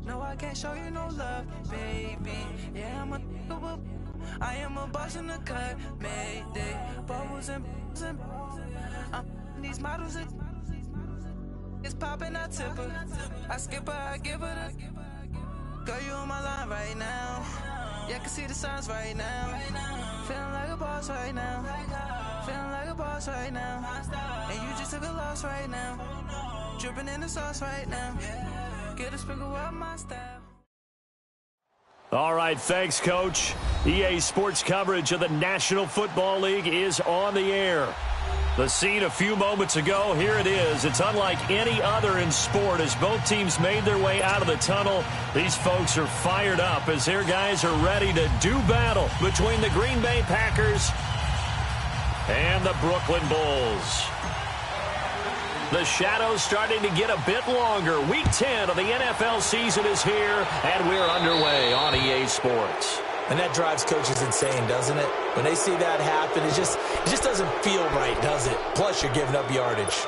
No, I can't show you no love, baby. Yeah, I am a boss in the cut, Mayday. Bubbles and I'm these models. It's popping, I tip her. I skip her, I give her the. Girl, you on my line right now. Yeah, I can see the signs right now. Feeling like a boss right now. Feeling like a boss right now. And you just took a loss right now. Dripping in the sauce right now. Get a sprinkle up my style. All right, thanks, Coach. EA Sports coverage of the National Football League is on the air. The scene a few moments ago, here it is. It's unlike any other in sport as both teams made their way out of the tunnel. These folks are fired up as their guys are ready to do battle between the Green Bay Packers and the Brooklyn Bulls. The shadow's starting to get a bit longer. Week 10 of the NFL season is here, and we're underway on EA Sports. And that drives coaches insane, doesn't it? When they see that happen, it just doesn't feel right, does it? Plus, you're giving up yardage.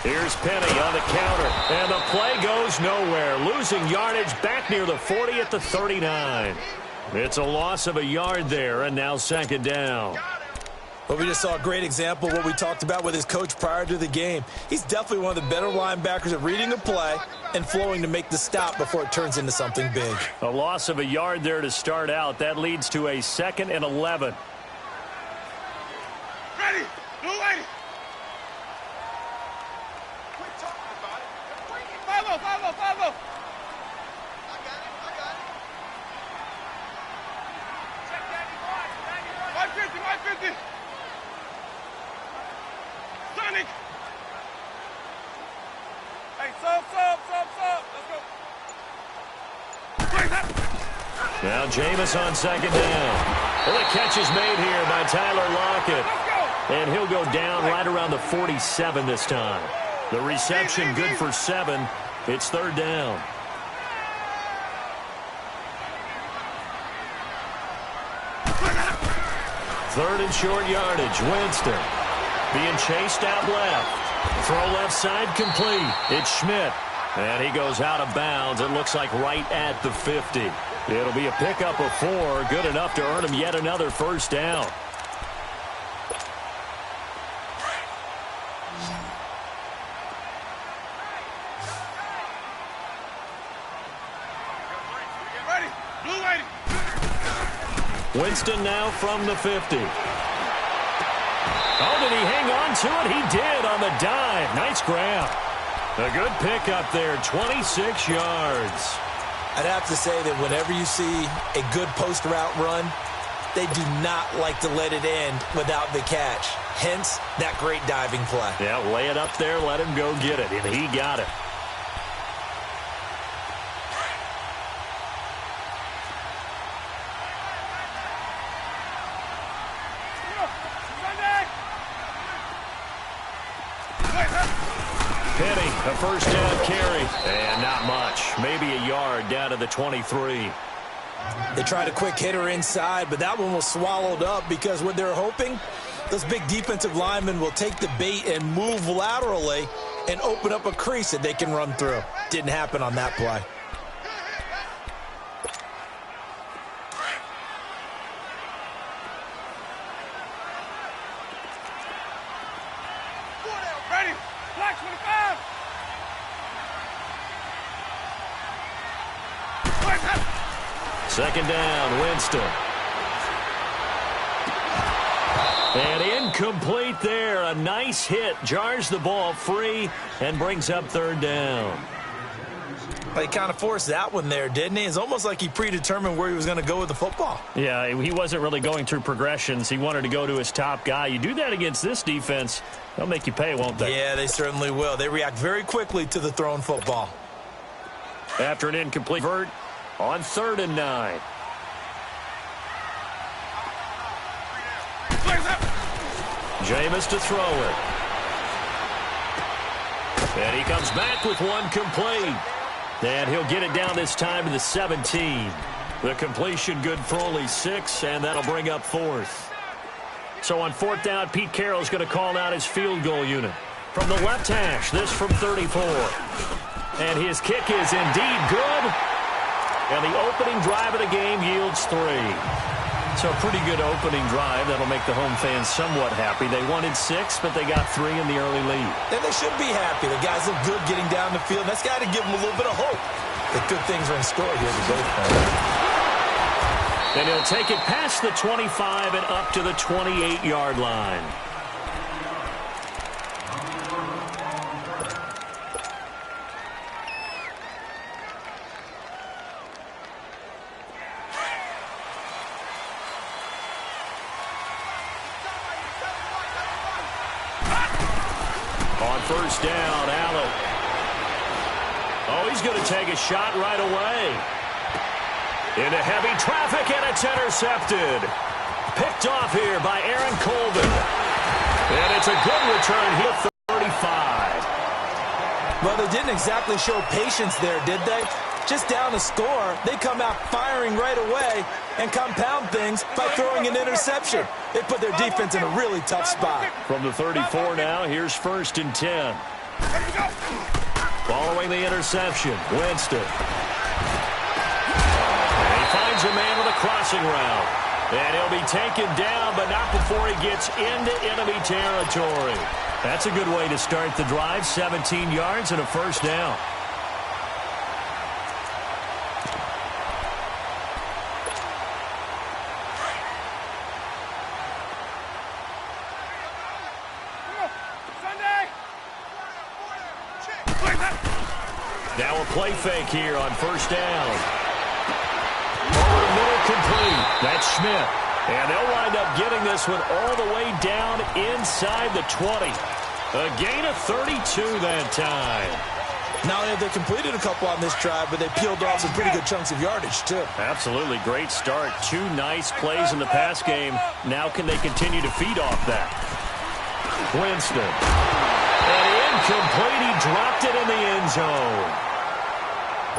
Here's Penny on the counter, and the play goes nowhere. Losing yardage back near the 40 at the 39. It's a loss of a yard there, and now second down. Well, we just saw a great example of what we talked about with his coach prior to the game. He's definitely one of the better linebackers at reading a play and flowing to make the stop before it turns into something big. A loss of a yard there to start out. That leads to a 2nd and 11. Ready, blue lady. 5-0. I got it. Check 550. Sonic. Hey, sub. Let's go. Now Jameis on second down. Well, the catch is made here by Tyler Lockett. And he'll go down right around the 47 this time. The reception good for 7. It's third down. Third and short yardage. Winston being chased out left. Throw left side complete. It's Schmidt. And he goes out of bounds. It looks like right at the 50. It'll be a pickup of 4. Good enough to earn him yet another first down. Winston now from the 50. Oh, did he hang on to it? He did on the dive. Nice grab. A good pickup there, 26 yards. I'd have to say that whenever you see a good post route run, they do not like to let it end without the catch. Hence, that great diving play. Yeah, lay it up there, let him go get it, and he got it. Penny, a first down carry, and not much. Maybe a yard down to the 23. They tried a quick hitter inside, but that one was swallowed up because what they're hoping, those big defensive linemen will take the bait and move laterally and open up a crease that they can run through. Didn't happen on that play. Second down, Winston. And incomplete there. A nice hit. Jars the ball free and brings up third down. He kind of forced that one there, didn't he? It's almost like he predetermined where he was going to go with the football. Yeah, he wasn't really going through progressions. He wanted to go to his top guy. You do that against this defense, they'll make you pay, won't they? Yeah, they certainly will. They react very quickly to the thrown football. After an incomplete vert, On 3rd and 9. Jameis to throw it. And he comes back with one complete. And he'll get it down this time to the 17. The completion good for only 6, and that'll bring up 4th. So on 4th down, Pete Carroll's going to call out his field goal unit. From the left hash, this from 34. And his kick is indeed good. And the opening drive of the game yields 3. So a pretty good opening drive. That'll make the home fans somewhat happy. They wanted 6, but they got 3 in the early lead. And they should be happy. The guys look good getting down the field. That's got to give them a little bit of hope that good things are in store here today. And he'll take it past the 25 and up to the 28-yard line. On 1st down, Allen. Oh, he's going to take a shot right away. Into heavy traffic, and it's intercepted. Picked off here by Aaron Colvin. And it's a good return here, 35. Well, they didn't exactly show patience there, did they? Just down a score, they come out firing right away and compound things by throwing an interception. They put their defense in a really tough spot. From the 34 now, here's 1st and 10. Following the interception, Winston. Finds a man with a crossing route. And he'll be taken down, but not before he gets into enemy territory. That's a good way to start the drive. 17 yards and a 1st down. Now a play fake here on 1st down. Over the middle, complete. That's Schmidt. And they'll wind up getting this one all the way down inside the 20. A gain of 32 that time. Not only have they completed a couple on this drive, but they peeled off some pretty good chunks of yardage, too. Absolutely. Great start. 2 nice plays in the pass game. Now can they continue to feed off that? Winston. And incomplete. He dropped it in the end zone.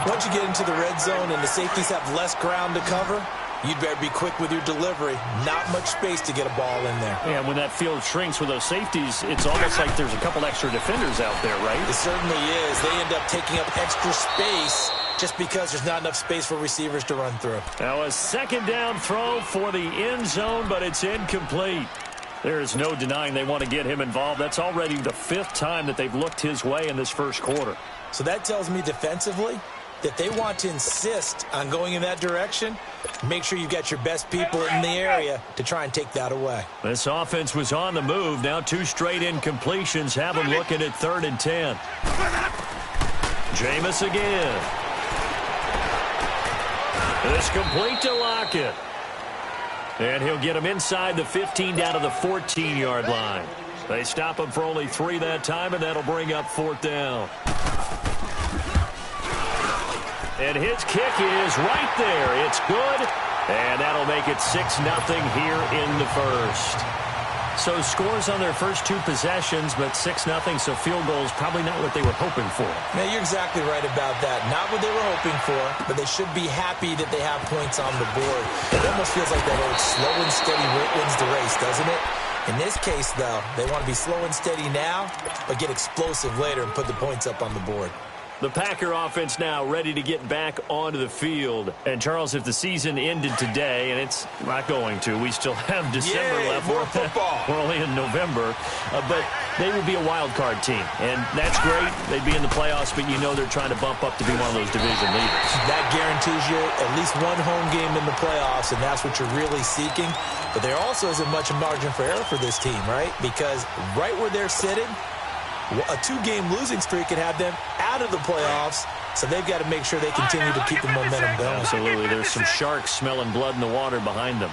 Once you get into the red zone and the safeties have less ground to cover, you'd better be quick with your delivery. Not much space to get a ball in there. Yeah, when that field shrinks with those safeties, it's almost like there's a couple extra defenders out there, right? It certainly is. They end up taking up extra space just because there's not enough space for receivers to run through. Now a 2nd down throw for the end zone, but it's incomplete. There is no denying they want to get him involved. That's already the 5th time that they've looked his way in this 1st quarter. So that tells me defensively that they want to insist on going in that direction. Make sure you've got your best people in the area to try and take that away. This offense was on the move. Now 2 straight incompletions have them looking at 3rd and 10. Jameis again. This complete to Lockett. And he'll get him inside the 15 down to the 14-yard line. They stop him for only 3 that time, and that'll bring up 4th down. And his kick is right there. It's good. And that'll make it 6-0 here in the 1st. So scores on their first 2 possessions, but 6-0, so field goals probably not what they were hoping for. Now, you're exactly right about that. Not what they were hoping for, but they should be happy that they have points on the board. It almost feels like that old slow and steady wins the race, doesn't it? In this case, though, they want to be slow and steady now, but get explosive later and put the points up on the board. The Packer offense now ready to get back onto the field. And, Charles, if the season ended today, and it's not going to, we still have December left. More football. We're only in November. But they would be a wild card team. And that's great. They'd be in the playoffs, but you know they're trying to bump up to be one of those division leaders. That guarantees you at least one home game in the playoffs, and that's what you're really seeking. But there also isn't much margin for error for this team, right? Because right where they're sitting, a 2-game losing streak could have them out of the playoffs, so they've got to make sure they continue to keep the momentum going. Absolutely. There's some sharks smelling blood in the water behind them.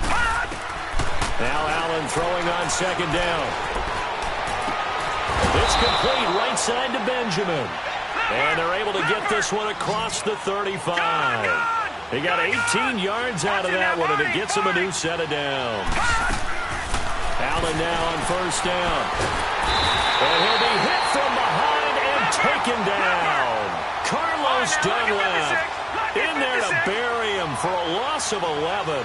Now Allen throwing on 2nd down. It's complete right side to Benjamin. And they're able to get this one across the 35. He got 18 yards out of that one, and it gets him a new set of downs. Allen now on first down. And he'll be hit from behind and taken down. Carlos Dunlap in there to bury him for a loss of 11.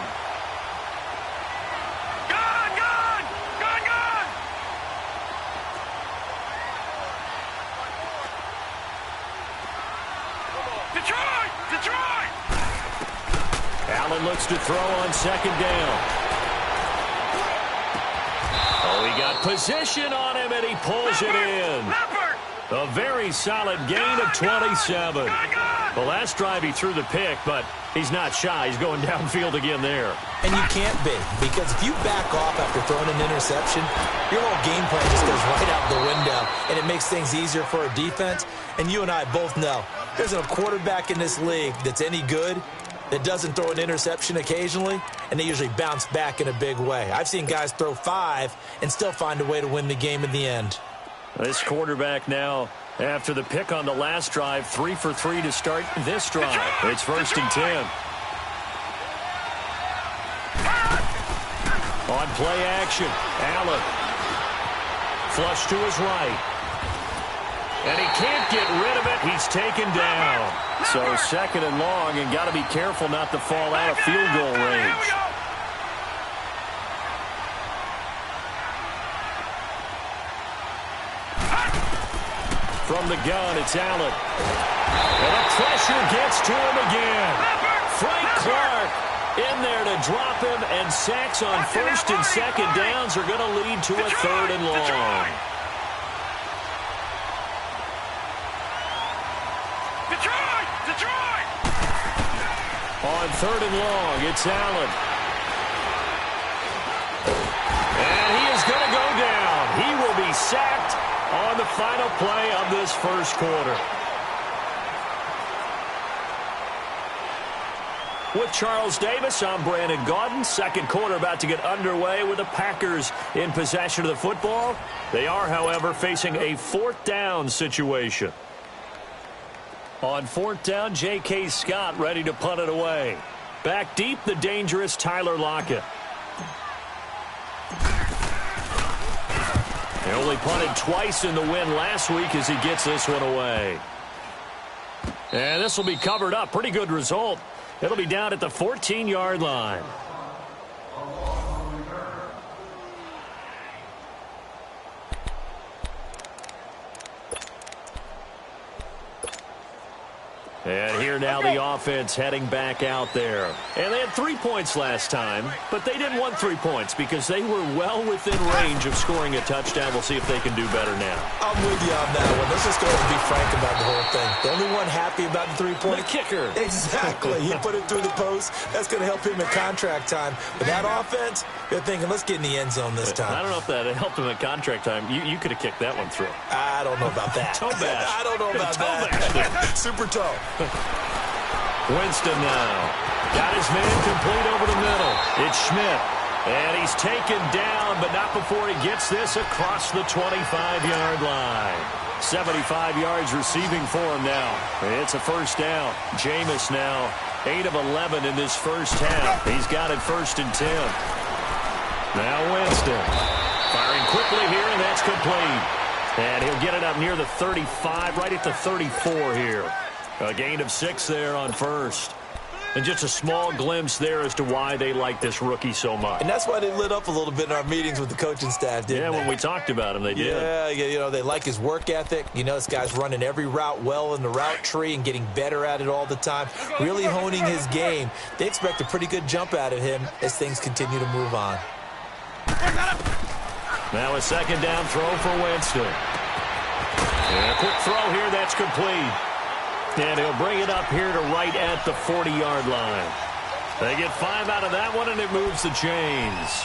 Detroit! Allen looks to throw on second down. Oh, he got position on him, and he pulls it in. A very solid gain of 27. The last drive he threw the pick, but he's not shy. He's going downfield again there. And you can't be, because if you back off after throwing an interception, your whole game plan just goes right out the window, and it makes things easier for a defense. And you and I both know there's a quarterback in this league that's any good that doesn't throw an interception occasionally, and they usually bounce back in a big way. I've seen guys throw 5 and still find a way to win the game in the end. This quarterback now, after the pick on the last drive, 3 for 3 to start this drive. It's first and 10. On play action, Allen. Flush to his right. And he can't get rid of it. He's taken down. So second and long, and got to be careful not to fall out of field goal range. From the gun, it's Allen. And the pressure gets to him again. Frank Clark in there to drop him, and sacks on first and second downs are going to lead to a third and long. Detroit! On third and long, it's Allen. And he is going to go down. He will be sacked on the final play of this first quarter. With Charles Davis, I'm Brandon Gaudin. Second quarter about to get underway with the Packers in possession of the football. They are, however, facing a fourth down situation. On fourth down, J.K. Scott ready to punt it away. Back deep, the dangerous Tyler Lockett. He only punted twice in the win last week as he gets this one away. And this will be covered up. Pretty good result. It'll be down at the 14-yard line. And here now the offense heading back out there. And they had 3 points last time, but they didn't want 3 points because they were well within range of scoring a touchdown. We'll see if they can do better now. I'm with you on that one. Let's just go and be frank about the whole thing. The only one happy about the 3-point? The kicker. Exactly. He put it through the post. That's going to help him in contract time. But that offense, they're thinking, let's get in the end zone this time. I don't know if that helped him at contract time. You could have kicked that one through. I don't know about that. Toe bash. I don't know about that. Super toe. Winston now. Got his man complete over the middle. It's Schmidt. And he's taken down, but not before he gets this across the 25-yard line. 75 yards receiving for him now. It's a first down. Jameis now, 8 of 11 in this first half. He's got it first and 10. Now Winston. Firing quickly here, and that's complete. And he'll get it up near the 35, right at the 34 here. A gain of 6 there on first. And just a small glimpse there as to why they like this rookie so much. And that's why they lit up a little bit in our meetings with the coaching staff, didn't they? When we talked about him, they did. Yeah, you know, they like his work ethic. You know, this guy's running every route well in the route tree and getting better at it all the time, really honing his game. They expect a pretty good jump out of him as things continue to move on. Now a second down throw for Winston. And a quick throw here, that's complete. And he'll bring it up here to right at the 40-yard line. They get 5 out of that one, and it moves the chains.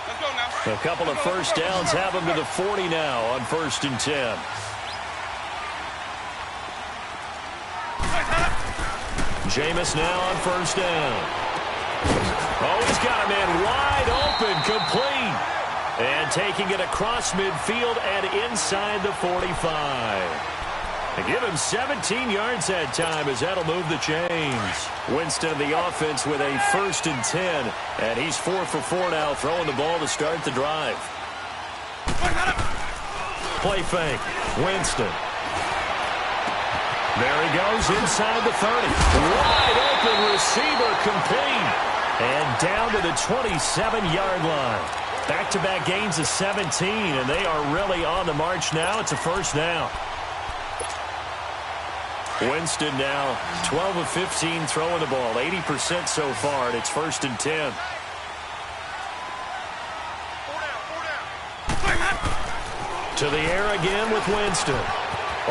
Let's go now. A couple of first downs have them to the 40 now on first and 10. Jameis now on first down. Oh, he's got a man wide open, complete. And taking it across midfield and inside the 45. They give him 17 yards that time as that'll move the chains. Winston of the offense with a 1st and 10. And he's 4 for 4 now, throwing the ball to start the drive. Play fake. Winston. There he goes inside the 30. Wide open receiver complete. And down to the 27-yard line. Back-to-back gains of 17, and they are really on the march now. It's a first down. Winston now 12 of 15 throwing the ball, 80% so far, and it's 1st and 10. To the air again with Winston.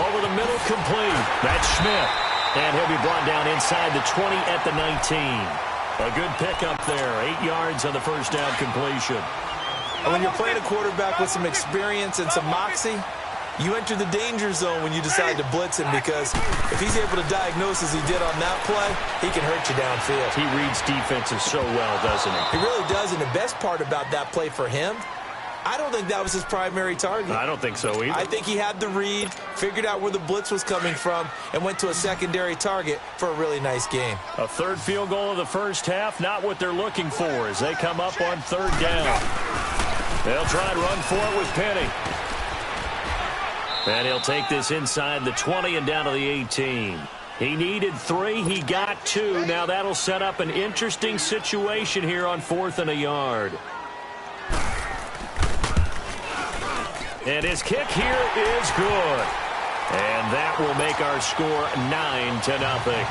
Over the middle, complete. That's Schmidt. And he'll be brought down inside the 20 at the 19. A good pickup there. 8 yards on the first down completion. When you're playing a quarterback with some experience and some moxie, you enter the danger zone when you decide to blitz him, because if he's able to diagnose as he did on that play, he can hurt you downfield. He reads defenses so well, doesn't he? He really does, and the best part about that play for him, I don't think that was his primary target. I don't think so either. I think he had the read, figured out where the blitz was coming from, and went to a secondary target for a really nice game. A third field goal of the first half, not what they're looking for as they come up on 3rd down. They'll try and run for it with Penny. And he'll take this inside the 20 and down to the 18. He needed 3. He got 2. Now that'll set up an interesting situation here on 4th and a yard. And his kick here is good. And that will make our score 9-0.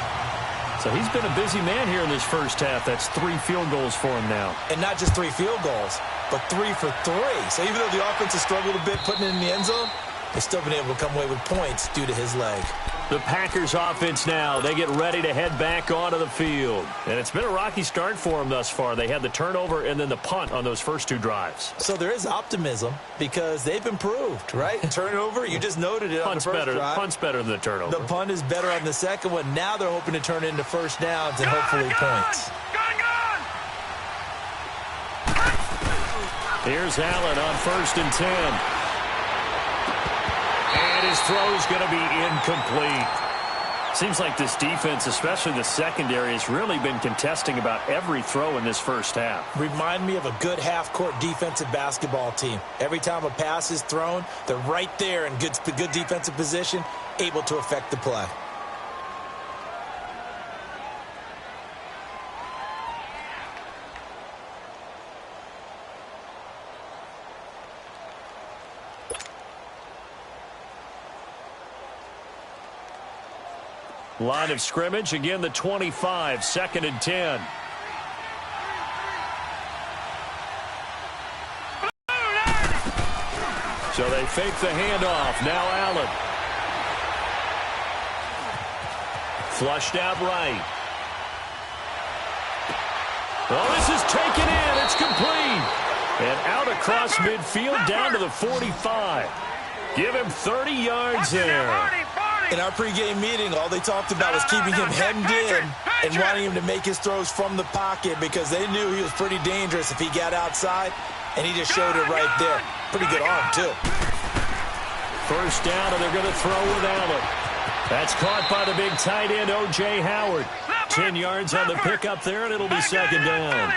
So he's been a busy man here in this first half. That's 3 field goals for him now. And not just 3 field goals, but 3 for 3. So even though the offense has struggled a bit putting it in the end zone, they've still been able to come away with points due to his leg. The Packers offense now, they get ready to head back onto the field. And it's been a rocky start for them thus far. They had the turnover and then the punt on those first 2 drives. So there is optimism because they've improved, right? Turnover, you just noted it on the first drive. Punt's better than the turnover. The punt is better on the second one. Now they're hoping to turn it into first downs and hopefully points. Here's Allen on 1st and 10. And his throw's going to be incomplete. Seems like this defense, especially the secondary, has really been contesting about every throw in this first half. Remind me of a good half-court defensive basketball team. Every time a pass is thrown, they're right there in good defensive position, able to affect the play. Line of scrimmage, again the 25, 2nd and 10. So they fake the handoff. Now Allen. Flushed out right. Oh, this is taken in. It's complete. And out across midfield down to the 45. Give him 30 yards there. In our pregame meeting, all they talked about was keeping him hemmed in and wanting him to make his throws from the pocket because they knew he was pretty dangerous if he got outside, and he just showed it right there. Pretty good arm, too. First down, and they're going to throw with Allen. That's caught by the big tight end, O.J. Howard. 10 yards on the pickup there, and it'll be 2nd down.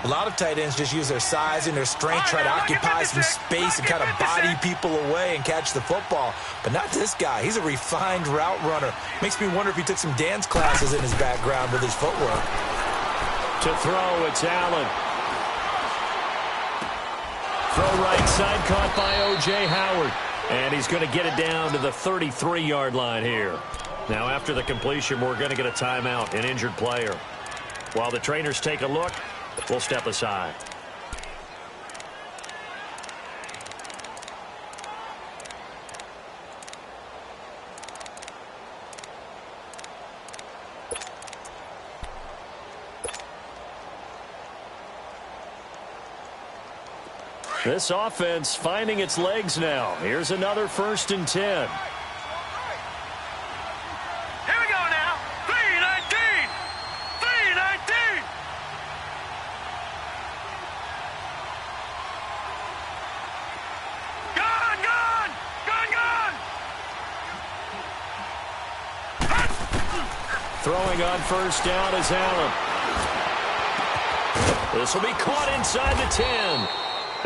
A lot of tight ends just use their size and their strength, try to occupy some space and kind of body people away and catch the football. But not this guy. He's a refined route runner. Makes me wonder if he took some dance classes in his background with his footwork. To throw, it's Allen. Throw right side, caught by O.J. Howard. And he's going to get it down to the 33-yard line here. Now, after the completion, we're going to get a timeout, an injured player. While the trainers take a look, we'll step aside. This offense finding its legs now. Here's another 1st and 10. Throwing on first down is Allen. This will be caught inside the 10.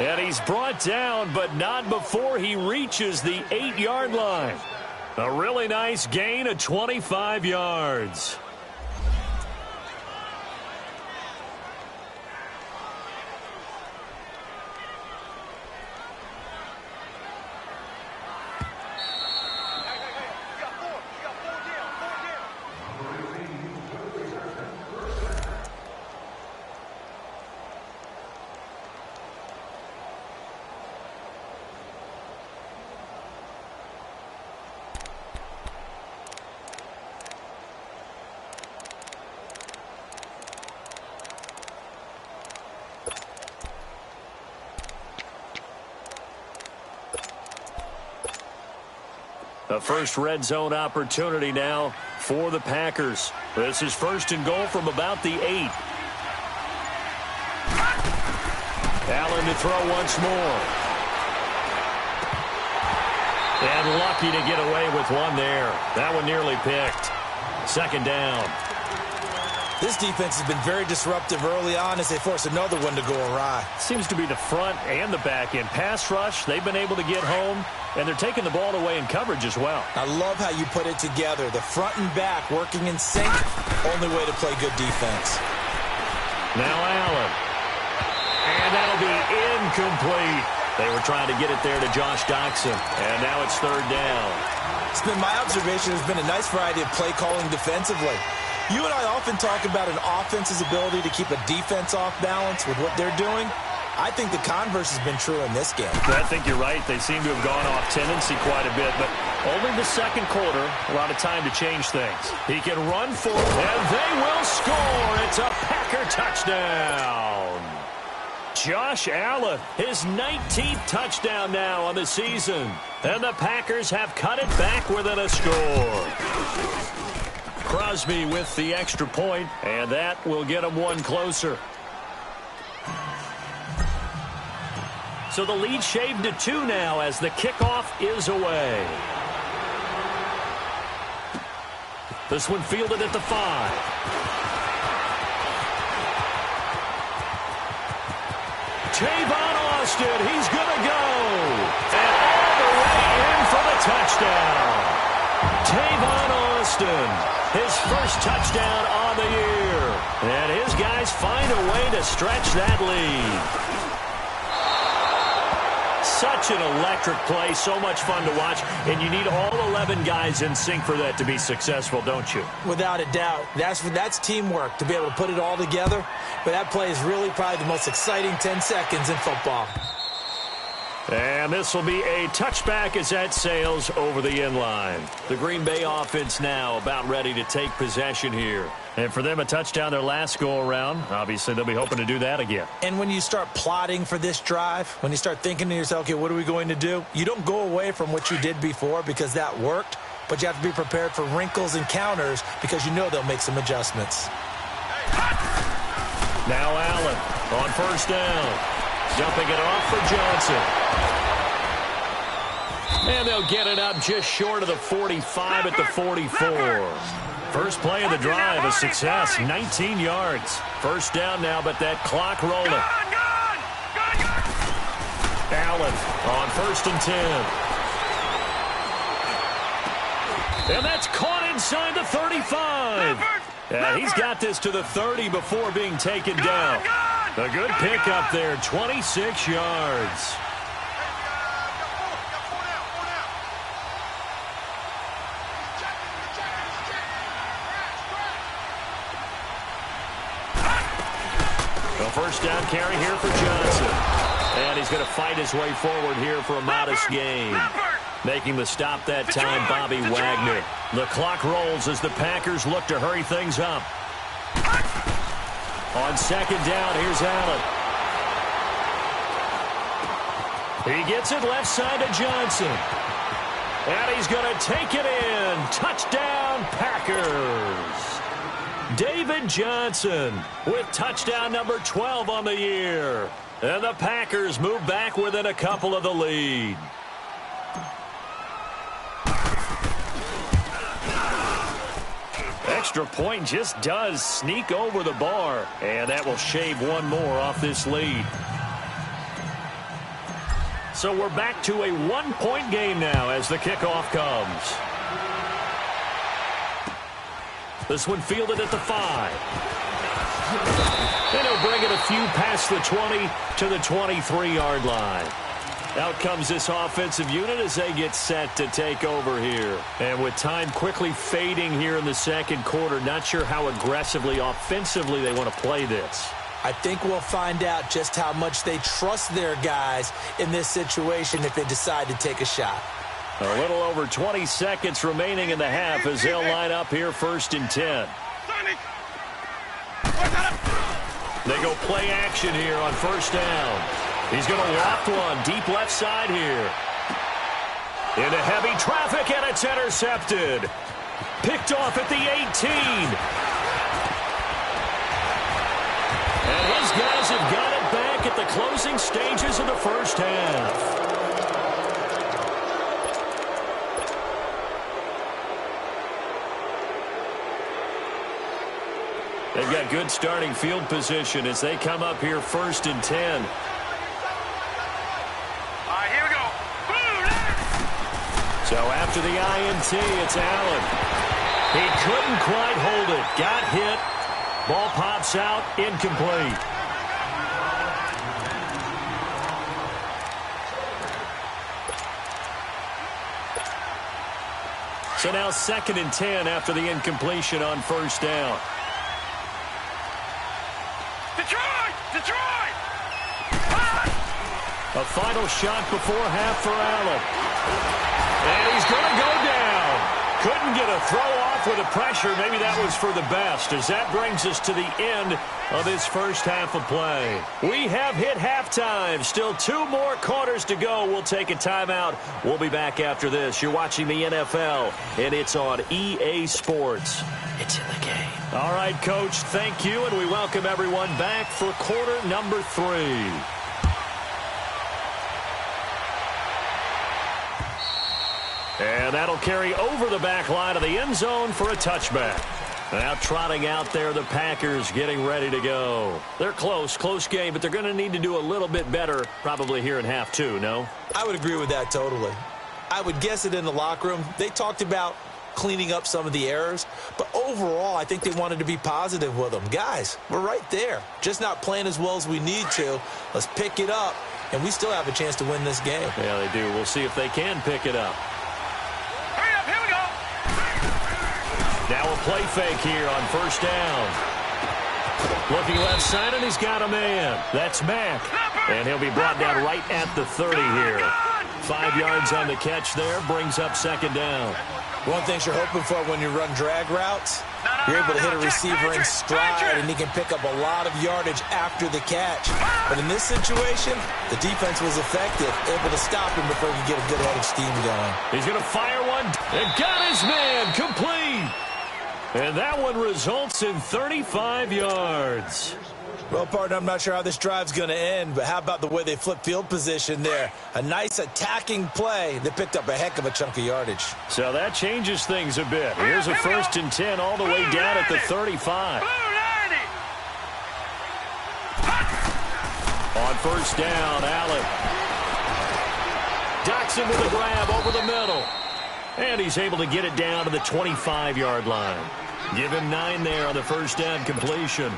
And he's brought down, but not before he reaches the 8-yard line. A really nice gain of 25 yards. A first red zone opportunity now for the Packers. This is first and goal from about the 8. Allen to throw once more. And lucky to get away with one there. That one nearly picked. Second down. This defense has been very disruptive early on as they force another one to go awry. Seems to be the front and the back end. Pass rush, they've been able to get home, and they're taking the ball away in coverage as well. I love how you put it together. The front and back working in sync. Only way to play good defense. Now Allen. And that'll be incomplete. They were trying to get it there to Josh Doxson. And now it's third down. It's been my observation there's been a nice variety of play calling defensively. You and I often talk about an offense's ability to keep a defense off balance with what they're doing. I think the converse has been true in this game. I think you're right. They seem to have gone off tendency quite a bit, but only the second quarter, a lot of time to change things. He can run for it, and they will score. It's a Packer touchdown. Josh Allen, his 19th touchdown now on the season. And the Packers have cut it back within a score. Crosby with the extra point, and that will get him one closer. So the lead shaved to 2 now as the kickoff is away. This one fielded at the 5. Tavon Austin, he's going to go. And all the way in for the touchdown. Tavon Austin, his first touchdown on the year. And his guys find a way to stretch that lead. Such an electric play, so much fun to watch, and you need all 11 guys in sync for that to be successful, don't you? Without a doubt. That's teamwork, to be able to put it all together. But that play is really probably the most exciting 10 seconds in football. And this will be a touchback as that sails over the end line. The Green Bay offense now about ready to take possession here. And for them, a touchdown their last go-around. Obviously, they'll be hoping to do that again. And when you start plotting for this drive, when you start thinking to yourself, okay, what are we going to do? You don't go away from what you did before because that worked, but you have to be prepared for wrinkles and counters because you know they'll make some adjustments. Now Allen on first down. Dumping it off for Johnson. And they'll get it up just short of the 45 at the 44. First play of the drive, a success, 19 yards. First down now, but that clock rolling. Allen on first and 10. And that's caught inside the 35. And he's got this to the 30 before being taken down. A good pickup there, 26 yards. A first down carry here for Johnson. And he's going to fight his way forward here for a modest gain. Making the stop that time, Bobby Wagner. The clock rolls as the Packers look to hurry things up. On second down, here's Allen. He gets it left side to Johnson. And he's going to take it in. Touchdown, Packers. David Johnson with touchdown number 12 on the year. And the Packers move back within a couple of the lead. extra point just does sneak over the bar, and that will shave one more off this lead. So we're back to a one-point game now as the kickoff comes. This one fielded at the 5. And he'll bring it a few past the 20 to the 23-yard line. Out comes this offensive unit as they get set to take over here. And with time quickly fading here in the second quarter, not sure how aggressively, offensively they want to play this. I think we'll find out just how much they trust their guys in this situation if they decide to take a shot. A little over 20 seconds remaining in the half as they'll line up here 1st and 10. They go play action here on 1st down. He's going to loft one deep left side here. Into heavy traffic, and it's intercepted. Picked off at the 18. And his guys have got it back at the closing stages of the first half. They've got good starting field position as they come up here 1st and 10. Here we go. So after the INT, it's Allen. He couldn't quite hold it. Got hit. Ball pops out. Incomplete. So now 2nd and 10 after the incompletion on 1st down. Detroit! A final shot before half for Allen. And he's going to go down. Couldn't get a throw off with the pressure. Maybe that was for the best, as that brings us to the end of this first half of play. We have hit halftime. Still 2 more quarters to go. We'll take a timeout. We'll be back after this. You're watching the NFL, and it's on EA Sports. It's in the game. All right, Coach, thank you, and we welcome everyone back for quarter number 3. And that'll carry over the back line of the end zone for a touchback. Now trotting out there, the Packers getting ready to go. They're close game, but they're going to need to do a little bit better probably here in half 2, no? I would agree with that totally. I would guess it in the locker room. They talked about cleaning up some of the errors, but overall I think they wanted to be positive with them. Guys, we're right there, just not playing as well as we need to. Let's pick it up, and we still have a chance to win this game. Yeah, they do. We'll see if they can pick it up. Hurry up, here we go. Now a play fake here on 1st down. Looking left side, and he's got a man. That's Mack, and he'll be brought down right at the 30 here. 5 yards on the catch there, brings up 2nd down. One thing you're hoping for when you run drag routes, you're able to hit a receiver in stride, and he can pick up a lot of yardage after the catch. But in this situation, the defense was effective, able to stop him before he could get a good head of steam going. He's going to fire one, and got his man, complete. And that one results in 35 yards. Well, partner, I'm not sure how this drive's going to end, but how about the way they flip field position there? A nice attacking play that picked up a heck of a chunk of yardage. So that changes things a bit. Here's a 1st and 10 all the way down at the 35. On 1st down, Allen. Docks him with a grab over the middle. And he's able to get it down to the 25-yard line. Give him 9 there on the 1st down completion.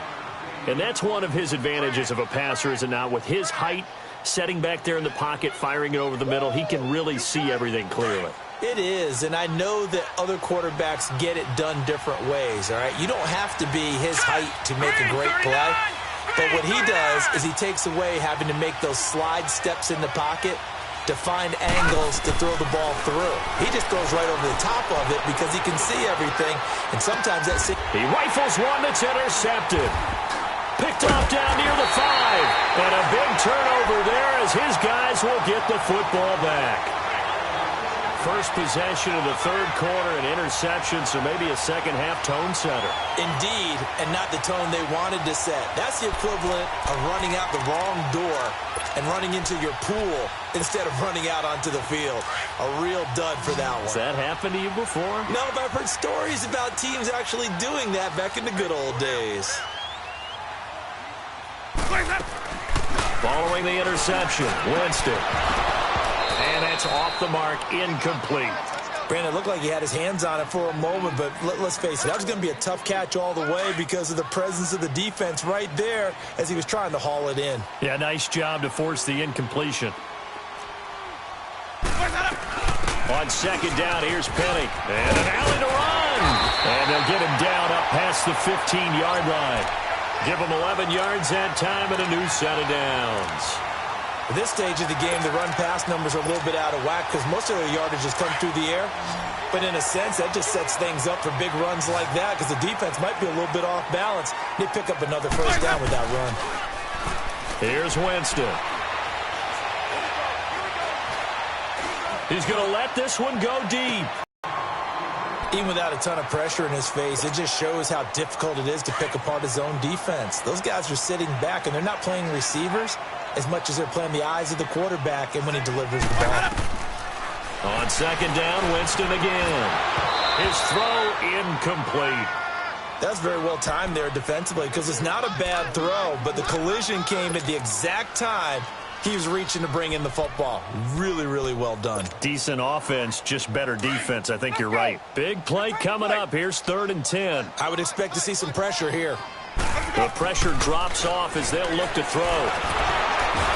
And that's one of his advantages of a passer, is it not? With his height, setting back there in the pocket, firing it over the middle, he can really see everything clearly. It is, and I know that other quarterbacks get it done different ways, all right? You don't have to be his height to make a great play, but what he does is he takes away having to make those slide steps in the pocket to find angles to throw the ball through. He just goes right over the top of it because he can see everything, and sometimes that's it. He rifles one that's intercepted. Picked off down near the 5. And a big turnover there as his guys will get the football back. first possession of the third quarter, an interception, so maybe a second-half tone setter. Indeed, and not the tone they wanted to set. That's the equivalent of running out the wrong door and running into your pool instead of running out onto the field. A real dud for that one. Has that happened to you before? No, but I've heard stories about teams actually doing that back in the good old days. Following the interception, Winston. And that's off the mark, incomplete. Brandon, it looked like he had his hands on it for a moment, but let's face it, that was going to be a tough catch all the way because of the presence of the defense right there as he was trying to haul it in. Yeah, nice job to force the incompletion. On second down, here's Penny. And an alley to run. And they'll get him down up past the 15-yard line. Give him 11 yards that time and a new set of downs. At this stage of the game, the run-pass numbers are a little bit out of whack because most of their yardage has come through the air. But in a sense, that just sets things up for big runs like that because the defense might be a little bit off balance. They pick up another first down with that run. Here's Winston. He's going to let this one go deep. Even without a ton of pressure in his face, it just shows how difficult it is to pick apart his own defense. Those guys are sitting back, and they're not playing receivers as much as they're playing the eyes of the quarterback and when he delivers the ball. On second down, Winston again. His throw incomplete. That's very well timed there defensively because it's not a bad throw, but the collision came at the exact time he was reaching to bring in the football. Really, really well done. Decent offense, just better defense. I think you're right. Big play coming up. Here's 3rd and 10. I would expect to see some pressure here. The pressure drops off as they'll look to throw.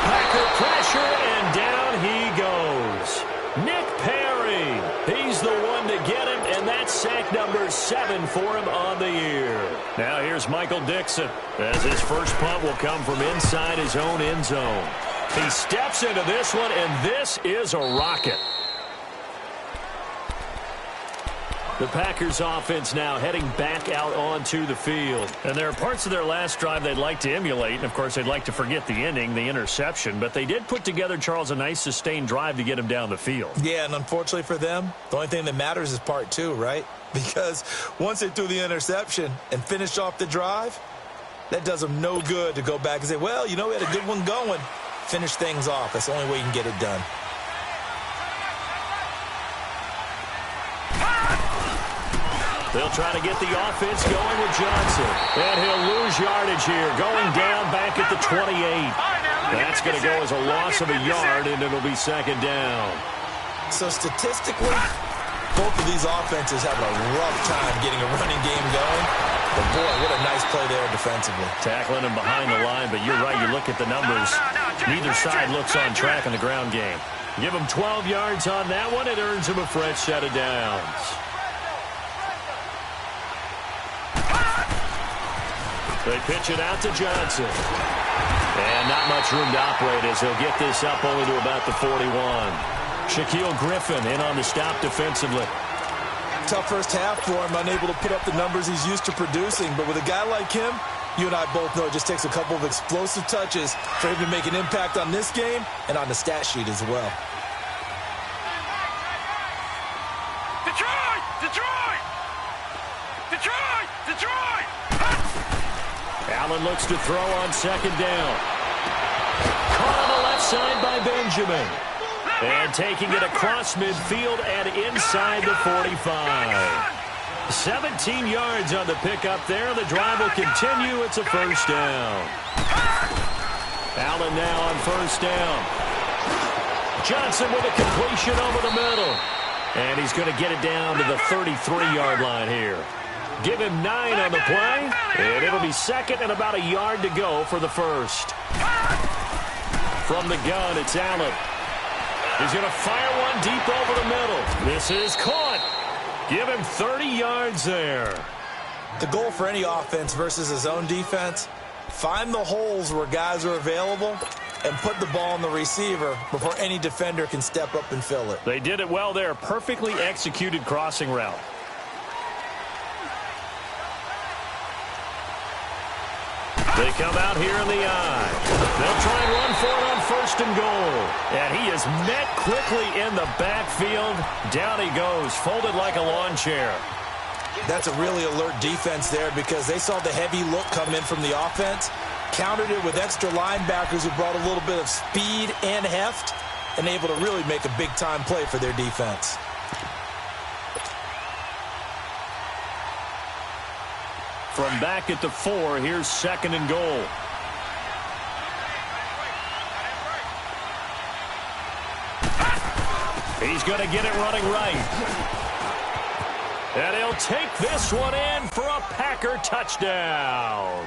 Packer pressure, and down he goes. Nick Perry. He's the one to get him, and that's sack number 7 for him on the year. Now here's Michael Dixon as his first punt will come from inside his own end zone. He steps into this one, and this is a rocket. The Packers offense now heading back out onto the field. And there are parts of their last drive they'd like to emulate. And, of course, they'd like to forget the ending, the interception. But they did put together, Charles, a nice sustained drive to get him down the field. Yeah, and unfortunately for them, the only thing that matters is part 2, right? Because once they threw the interception and finished off the drive, that does them no good to go back and say, well, you know, we had a good one going. Finish things off. That's the only way you can get it done. They'll try to get the offense going with Johnson. And he'll lose yardage here, going down back at the 28. That's going to go as a loss of a yard, and it'll be second down. So statistically, both of these offenses have a rough time getting a running game going. But, boy, what a nice play there defensively. Tackling him behind the line, but you're right. You look at the numbers. Neither side looks on track in the ground game. Give him 12 yards on that one. It earns him a fresh set of downs. They pitch it out to Johnson. And not much room to operate as he'll get this up only to about the 41. Shaquille Griffin in on the stop defensively. Tough first half for him, unable to put up the numbers he's used to producing. But with a guy like him, you and I both know it just takes a couple of explosive touches for him to make an impact on this game and on the stat sheet as well. Detroit! Detroit! Detroit! Detroit! Allen looks to throw on second down. Caught on the left side by Benjamin. And taking it across midfield and inside the 45. 17 yards on the pickup there. The drive will continue. It's a first down. Allen now on first down. Johnson with a completion over the middle. And he's going to get it down to the 33-yard line here. Give him 9 on the play, and it'll be second and about a yard to go for the first. From the gun, it's Allen. He's going to fire one deep over the middle. This is caught. Give him 30 yards there. The goal for any offense versus his own defense, find the holes where guys are available and put the ball on the receiver before any defender can step up and fill it. They did it well there. Perfectly executed crossing route. They come out here in the eye. They'll try and run for it on 1st and goal. And he is met quickly in the backfield. Down he goes, folded like a lawn chair. That's a really alert defense there because they saw the heavy look come in from the offense, countered it with extra linebackers who brought a little bit of speed and heft, and able to really make a big-time play for their defense. From back at the 4, here's 2nd and goal. He's going to get it running right. And he'll take this one in for a Packer touchdown.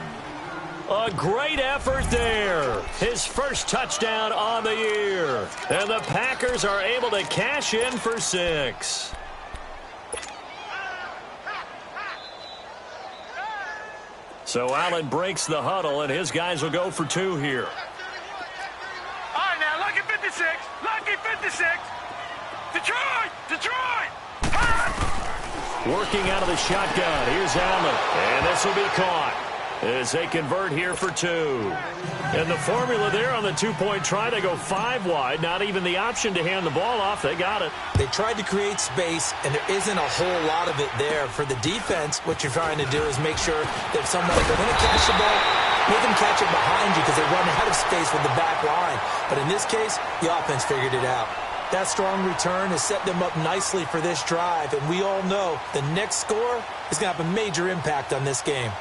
A great effort there. His first touchdown on the year. And the Packers are able to cash in for 6. So Allen breaks the huddle, and his guys will go for 2 here. All right, now, lucky 56. Lucky 56. Detroit! Detroit! Working out of the shotgun. Here's Allen. And this will be caught as they convert here for 2. And the formula there on the 2-point try, they go 5 wide. Not even the option to hand the ball off. They got it. They tried to create space, and there isn't a whole lot of it there. For the defense, what you're trying to do is make sure that if someone, if they're going to catch the ball, make them catch it behind you because they run out of space with the back line. But in this case, the offense figured it out. That strong return has set them up nicely for this drive, and we all know the next score is going to have a major impact on this game.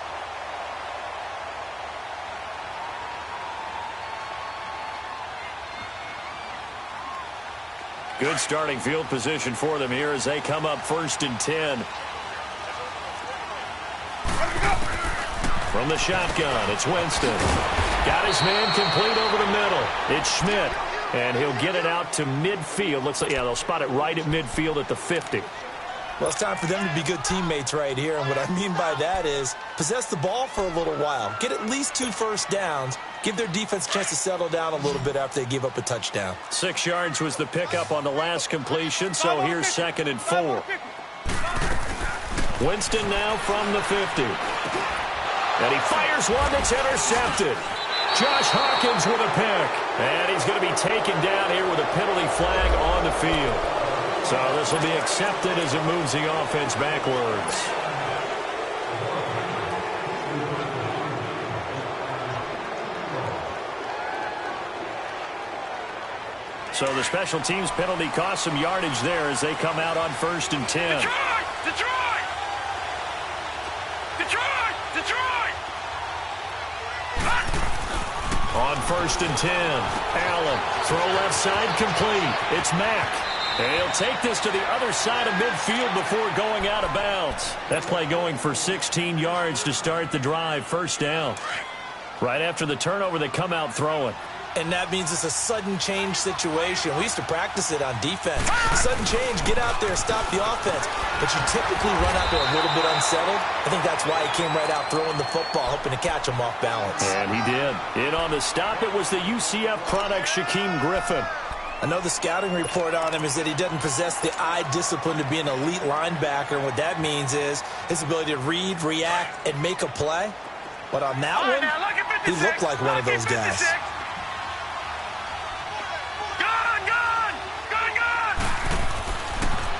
Good starting field position for them here as they come up 1st and 10. From the shotgun, it's Winston. Got his man complete over the middle. It's Schmidt. And he'll get it out to midfield. Looks like, yeah, they'll spot it right at midfield at the 50. Well, it's time for them to be good teammates right here. And what I mean by that is possess the ball for a little while. Get at least 2 first downs. Give their defense a chance to settle down a little bit after they give up a touchdown. 6 yards was the pickup on the last completion, so here's 2nd and 4. Winston now from the 50. And he fires one that's intercepted. Josh Hawkins with a pick. And he's going to be taken down here with a penalty flag on the field. So this will be accepted as it moves the offense backwards. So the special teams penalty cost some yardage there as they come out on 1st and 10. Detroit! Detroit! Detroit! Detroit! On 1st and 10, Allen, throw left side complete. It's Mack. And he'll take this to the other side of midfield before going out of bounds. That play going for 16 yards to start the drive. 1st down. Right after the turnover, they come out throwing. And that means it's a sudden change situation. We used to practice it on defense. Sudden change, get out there, stop the offense. But you typically run out there a little bit unsettled. I think that's why he came right out throwing the football, hoping to catch him off balance. And he did. In on the stop, it was the UCF product, Shaquem Griffin. I know the scouting report on him is that he doesn't possess the eye discipline to be an elite linebacker. And what that means is his ability to read, react, and make a play. But on that one, he looked like one of those guys.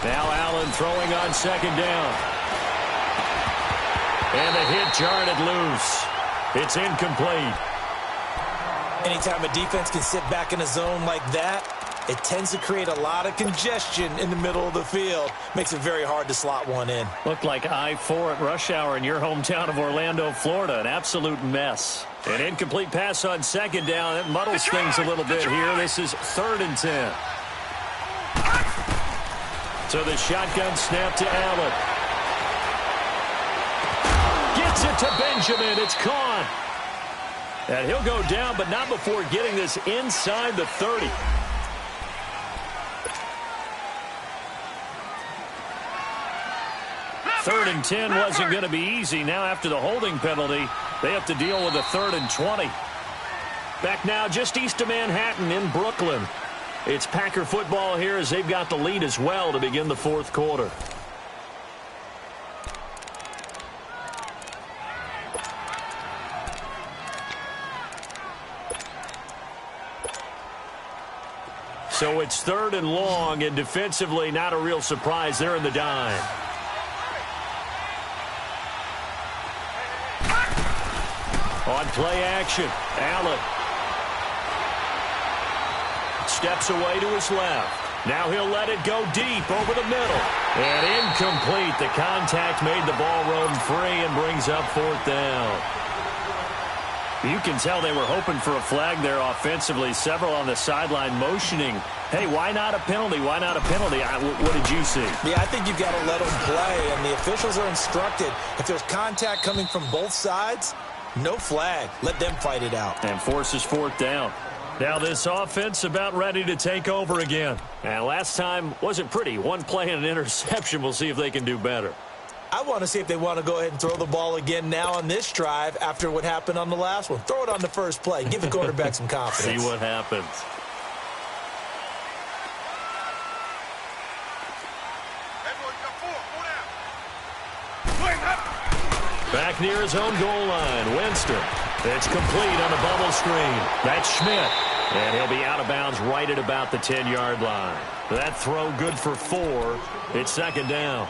Now Allen throwing on 2nd down. And the hit jarred it loose. It's incomplete. Anytime a defense can sit back in a zone like that, it tends to create a lot of congestion in the middle of the field. Makes it very hard to slot one in. Looked like I-4 at rush hour in your hometown of Orlando, Florida. An absolute mess. An incomplete pass on 2nd down. It muddles things a little bit here. This is 3rd and 10. So the shotgun snap to Allen. Gets it to Benjamin. It's caught. And he'll go down, but not before getting this inside the 30. Third and 10 wasn't going to be easy. Now after the holding penalty, they have to deal with a 3rd and 20. Back now just east of Manhattan in Brooklyn. It's Packer football here as they've got the lead as well to begin the 4th quarter. So it's 3rd and long, and defensively not a real surprise. They're in the dime. On play action, Allen steps away to his left. Now he'll let it go deep over the middle. And incomplete. The contact made the ball run free and brings up 4th down. You can tell they were hoping for a flag there offensively. Several on the sideline motioning, hey, why not a penalty? Why not a penalty? What did you see? Yeah, I think you've got to let them play, and the officials are instructed. If there's contact coming from both sides, no flag. Let them fight it out. And forces 4th down. Now this offense about ready to take over again. And last time wasn't pretty. One play and an interception. We'll see if they can do better. I want to see if they want to go ahead and throw the ball again now on this drive after what happened on the last one. Throw it on the first play. Give the quarterback some confidence. See what happens. Back near his own goal line, Winston. It's complete on the bubble screen. That's Schmidt. And he'll be out of bounds right at about the 10-yard line. That throw good for 4. It's 2nd down.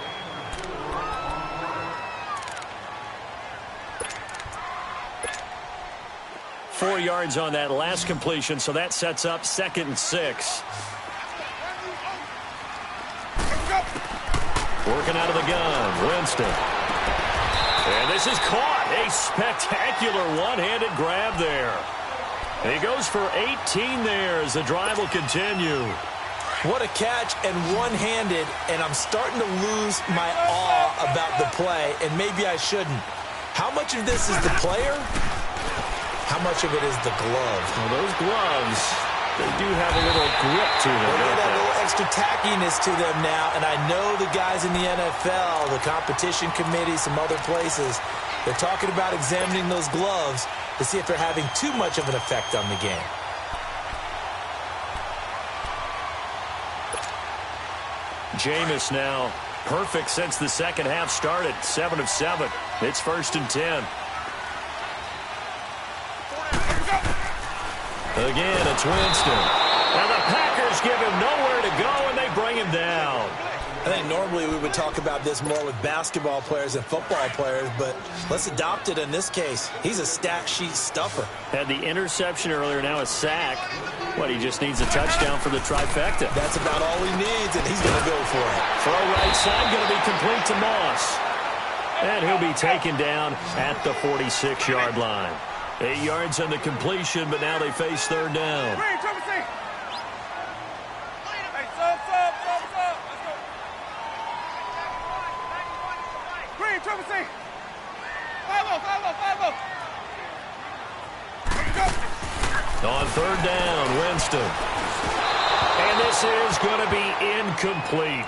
Four yards on that last completion, so that sets up 2nd and 6. Working out of the gun, Winston. And this is caught. A spectacular one-handed grab there. And he goes for 18 there as the drive will continue. What a catch, and one-handed, and I'm starting to lose my awe about the play, and maybe I shouldn't. How much of this is the player? How much of it is the glove? Well, those gloves, they do have a little grip to them. They got a little extra tackiness to them now, and I know the guys in the NFL, the competition committee, some other places, they're talking about examining those gloves to see if they're having too much of an effect on the game. Jameis now perfect since the second half started. 7 of 7. It's 1st and 10. Again, it's Winston. And the Packers give him nowhere to go, and they bring him down. I think normally we would talk about this more with basketball players and football players, but let's adopt it in this case. He's a stat sheet stuffer. Had the interception earlier, now a sack. What, he just needs a touchdown for the trifecta. That's about all he needs, and he's going to go for it. Throw right side, going to be complete to Moss. And he'll be taken down at the 46-yard line. 8 yards on the completion, but now they face 3rd down. On 3rd down, Winston. And this is going to be incomplete.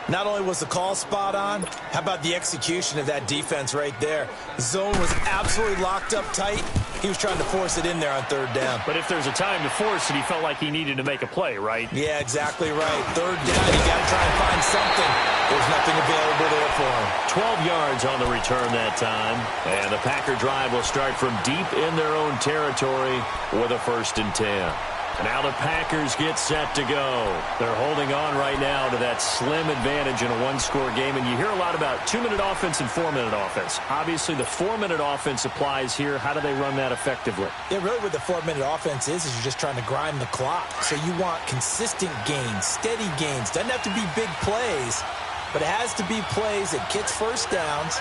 Not only was the call spot on, how about the execution of that defense right there? The zone was absolutely locked up tight. He was trying to force it in there on 3rd down. But if there's a time to force it, he felt like he needed to make a play, right? Yeah, exactly right. 3rd down, you got to try and find something. There's nothing available there for him. 12 yards on the return that time. And the Packer drive will start from deep in their own territory with a 1st and 10. Now the Packers get set to go. They're holding on right now to that slim advantage in a one-score game. And you hear a lot about 2-minute offense and 4-minute offense. Obviously, the 4-minute offense applies here. How do they run that effectively? Yeah, really what the 4-minute offense is you're just trying to grind the clock. So you want consistent gains, steady gains. Doesn't have to be big plays, but it has to be plays that gets first downs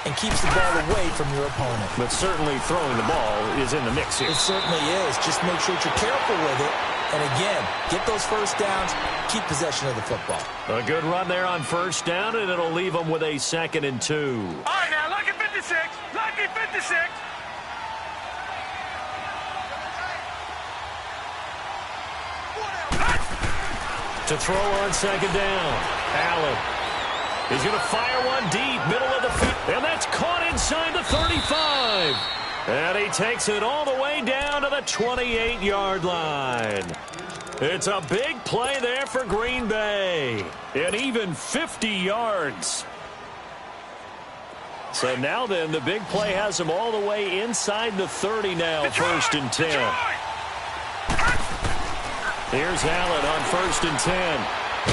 and keeps the ball away from your opponent. But certainly throwing the ball is in the mix here. It certainly is. Just make sure that you're careful with it. And again, get those first downs, keep possession of the football. A good run there on 1st down, and it'll leave them with a 2nd and 2. All right, now, lucky 56. Lucky 56. To throw on 2nd down, Allen. He's going to fire one deep, middle of the field, and that's caught inside the 35. And he takes it all the way down to the 28-yard line. It's a big play there for Green Bay. And even 50 yards. So now then, the big play has him all the way inside the 30 now, 1st and 10. Here's Allen on 1st and 10.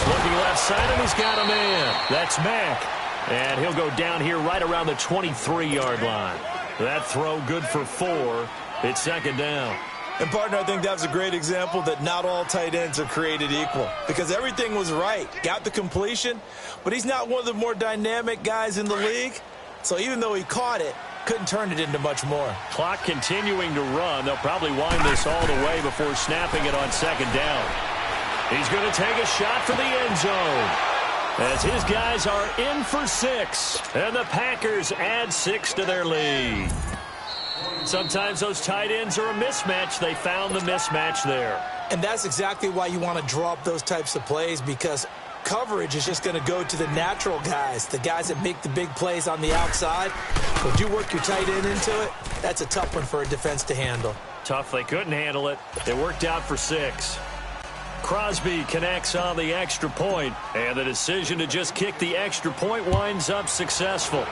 Looking left side, and he's got a man. That's Mack. And he'll go down here right around the 23-yard line. That throw good for 4. It's 2nd down. And, partner, I think that was a great example that not all tight ends are created equal, because everything was right. Got the completion, but he's not one of the more dynamic guys in the league. So even though he caught it, couldn't turn it into much more. Clock continuing to run. They'll probably wind this all the way before snapping it on 2nd down. He's going to take a shot for the end zone, as his guys are in for 6, and the Packers add 6 to their lead. Sometimes those tight ends are a mismatch. They found the mismatch there. And that's exactly why you want to draw up those types of plays, because coverage is just going to go to the natural guys, the guys that make the big plays on the outside. Would you work your tight end into it? That's a tough one for a defense to handle. Tough. They couldn't handle it. It worked out for 6. Crosby connects on the extra point, and the decision to just kick the extra point winds up successful.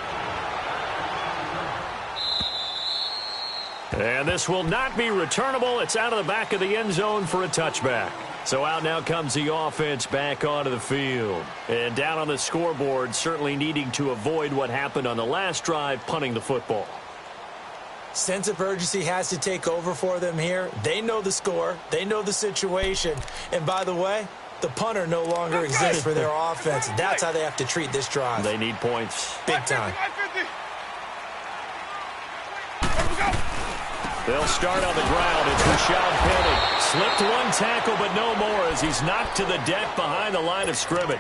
And this will not be returnable. It's out of the back of the end zone for a touchback. So out now comes the offense back onto the field. And down on the scoreboard, certainly needing to avoid what happened on the last drive, punting the football. Sense of urgency has to take over for them here. They know the score. They know the situation. And by the way, the punter no longer exists for their offense. That's how they have to treat this drive. They need points. Big time. They'll start on the ground. It's Rashad Penny. Slipped one tackle, but no more as he's knocked to the deck behind the line of scrimmage.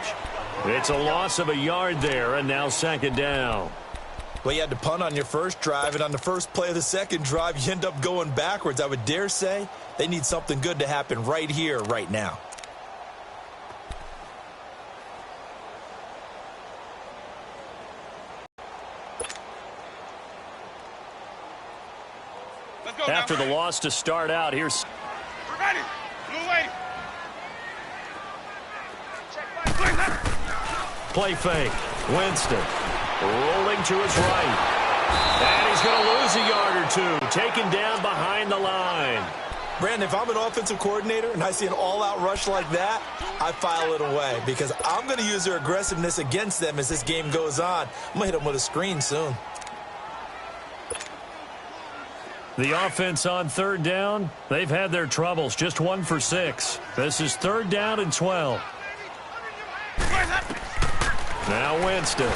It's a loss of a yard there, and now 2nd down. Well, you had to punt on your first drive, and on the first play of the second drive, you end up going backwards. I would dare say they need something good to happen right here, right now. After the loss to start out, here's... We're ready. Blue wave. Play fake. Winston rolling to his right. And he's going to lose a yard or two. Taken down behind the line. Brandon, if I'm an offensive coordinator and I see an all-out rush like that, I file it away because I'm going to use their aggressiveness against them as this game goes on. I'm going to hit them with a screen soon. The offense on 3rd down, they've had their troubles. Just 1 for 6. This is 3rd down and 12. Now Winston.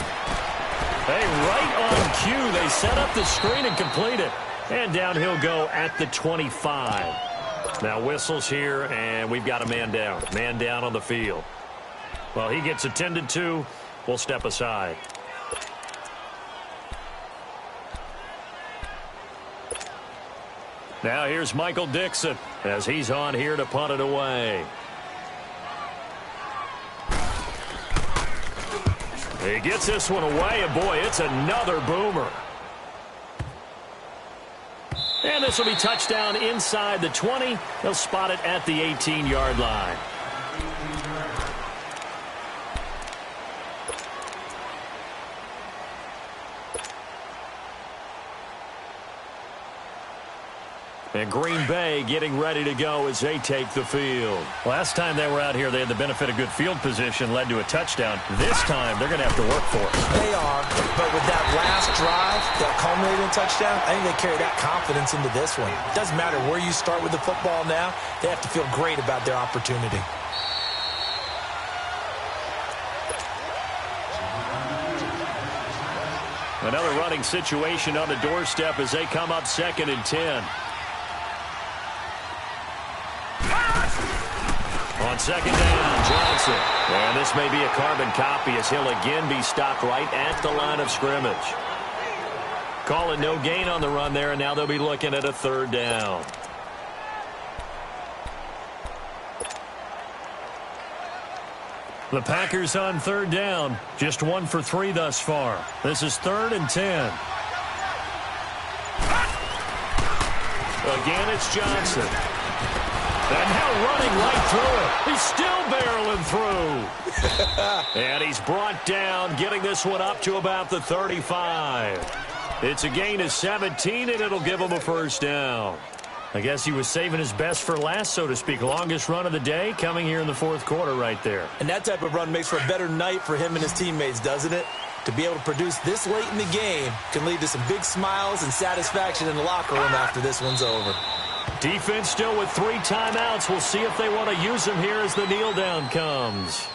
Hey, right on cue. They set up the screen and complete it. And down he'll go at the 25. Now whistles here, and we've got a man down. Man down on the field. Well, he gets attended to. We'll step aside. Now here's Michael Dixon as he's on here to punt it away. He gets this one away, and boy, it's another boomer. And this will be touchdown inside the 20. They'll spot it at the 18-yard line. And Green Bay getting ready to go as they take the field. Last time they were out here, they had the benefit of good field position, led to a touchdown. This time, they're going to have to work for it. They are, but with that last drive, that culminating touchdown, I think they carry that confidence into this one. It doesn't matter where you start with the football now. They have to feel great about their opportunity. Another running situation on the doorstep as they come up 2nd and 10. On 2nd down, Johnson. And this may be a carbon copy as he'll again be stopped right at the line of scrimmage. Calling no gain on the run there, and now they'll be looking at a 3rd down. The Packers on 3rd down. Just 1 for 3 thus far. This is 3rd and 10. Again, it's Johnson. And now running right through it. He's still barreling through. And he's brought down, getting this one up to about the 35. It's a gain of 17, and it'll give him a 1st down. I guess he was saving his best for last, so to speak. Longest run of the day coming here in the fourth quarter right there. And that type of run makes for a better night for him and his teammates, doesn't it? To be able to produce this late in the game can lead to some big smiles and satisfaction in the locker room after this one's over. Defense still with 3 timeouts. We'll see if they want to use them here as the kneel down comes.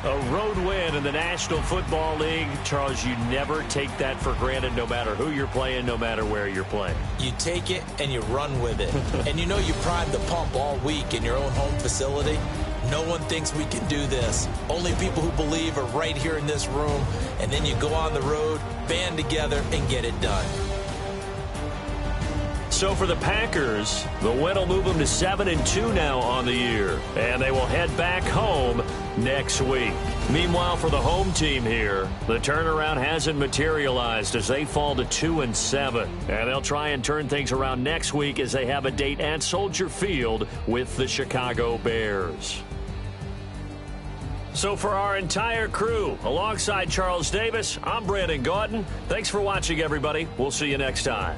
A road win in the National Football League. Charles, you never take that for granted no matter who you're playing, no matter where you're playing. You take it and you run with it. And you know you primed the pump all week in your own home facility. No one thinks we can do this. Only people who believe are right here in this room. And then you go on the road, band together, and get it done. So for the Packers, the win will move them to 7-2 now on the year. And they will head back home next week. Meanwhile, for the home team here, the turnaround hasn't materialized as they fall to 2-7. And they'll try and turn things around next week as they have a date at Soldier Field with the Chicago Bears. So for our entire crew, alongside Charles Davis, I'm Brandon Gautin. Thanks for watching, everybody. We'll see you next time.